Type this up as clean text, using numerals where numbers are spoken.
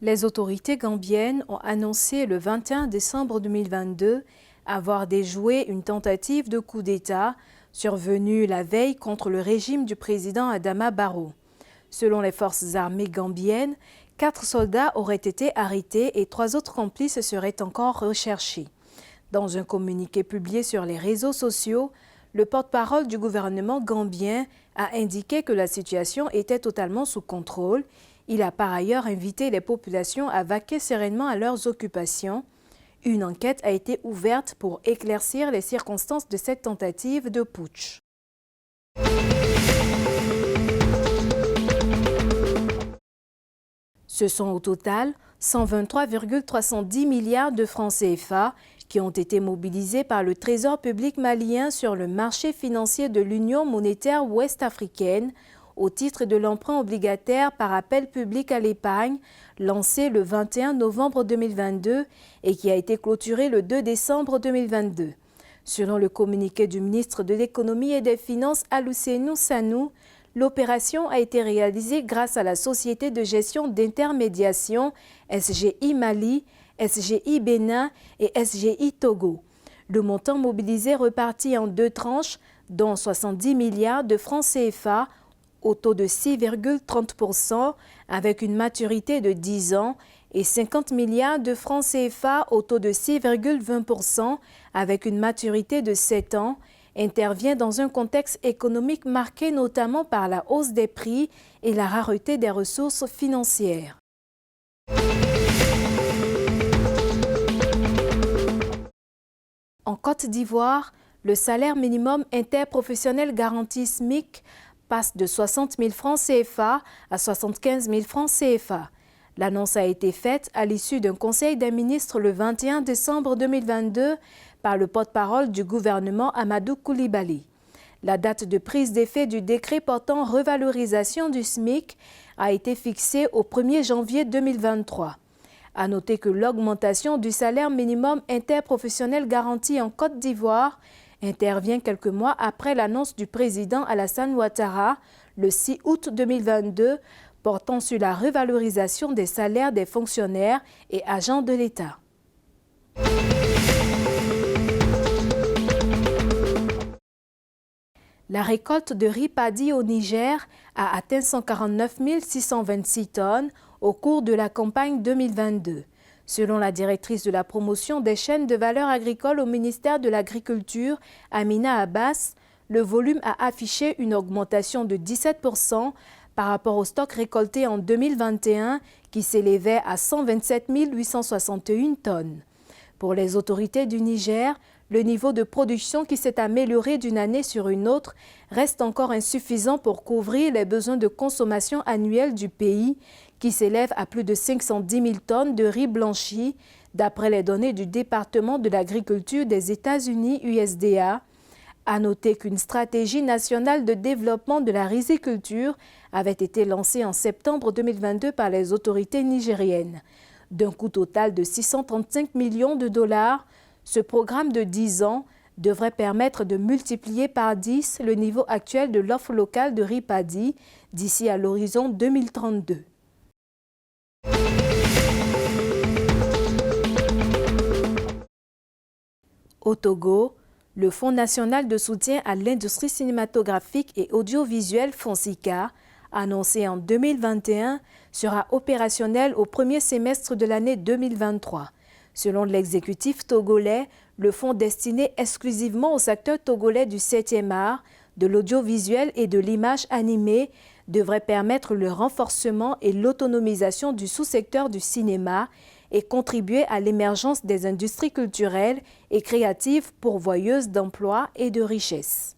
Les autorités gambiennes ont annoncé le 21 décembre 2022 avoir déjoué une tentative de coup d'État survenue la veille contre le régime du président Adama Barrow. Selon les forces armées gambiennes, 4 soldats auraient été arrêtés et 3 autres complices seraient encore recherchés. Dans un communiqué publié sur les réseaux sociaux, le porte-parole du gouvernement gambien a indiqué que la situation était totalement sous contrôle. Il a par ailleurs invité les populations à vaquer sereinement à leurs occupations. Une enquête a été ouverte pour éclaircir les circonstances de cette tentative de putsch. Ce sont au total 123,310 milliards de francs CFA qui ont été mobilisés par le Trésor public malien sur le marché financier de l'Union monétaire ouest-africaine au titre de l'emprunt obligataire par appel public à l'épargne lancé le 21 novembre 2022 et qui a été clôturé le 2 décembre 2022. Selon le communiqué du ministre de l'Économie et des Finances Alusenou Sanou, l'opération a été réalisée grâce à la Société de gestion d'intermédiation SGI Mali, SGI Bénin et SGI Togo. Le montant mobilisé reparti en 2 tranches, dont 70 milliards de francs CFA au taux de 6,30% avec une maturité de 10 ans et 50 milliards de francs CFA au taux de 6,20% avec une maturité de 7 ans, intervient dans un contexte économique marqué notamment par la hausse des prix et la rareté des ressources financières. En Côte d'Ivoire, le salaire minimum interprofessionnel garanti SMIC passe de 60 000 francs CFA à 75 000 francs CFA. L'annonce a été faite à l'issue d'un conseil des ministres le 21 décembre 2022 par le porte-parole du gouvernement Amadou Coulibaly. La date de prise d'effet du décret portant revalorisation du SMIC a été fixée au 1er janvier 2023. À noter que l'augmentation du salaire minimum interprofessionnel garanti en Côte d'Ivoire intervient quelques mois après l'annonce du président Alassane Ouattara le 6 août 2022 portant sur la revalorisation des salaires des fonctionnaires et agents de l'État. La récolte de riz paddy au Niger a atteint 149 626 tonnes au cours de la campagne 2022. Selon la directrice de la promotion des chaînes de valeur agricole au ministère de l'Agriculture, Amina Abbas, le volume a affiché une augmentation de 17% par rapport au stock récolté en 2021 qui s'élevait à 127 861 tonnes. Pour les autorités du Niger, le niveau de production qui s'est amélioré d'une année sur une autre reste encore insuffisant pour couvrir les besoins de consommation annuels du pays qui s'élève à plus de 510 000 tonnes de riz blanchi, d'après les données du département de l'agriculture des États-Unis USDA. À noter qu'une stratégie nationale de développement de la riziculture avait été lancée en septembre 2022 par les autorités nigériennes. D'un coût total de 635 millions de dollars, ce programme de 10 ans devrait permettre de multiplier par 10 le niveau actuel de l'offre locale de riz paddy d'ici à l'horizon 2032. Au Togo, le Fonds national de soutien à l'industrie cinématographique et audiovisuelle FONSICA, annoncé en 2021, sera opérationnel au premier semestre de l'année 2023. Selon l'exécutif togolais, le fonds destiné exclusivement au secteur togolais du 7e art, de l'audiovisuel et de l'image animée devrait permettre le renforcement et l'autonomisation du sous-secteur du cinéma et contribuer à l'émergence des industries culturelles et créatives pourvoyeuses d'emplois et de richesses.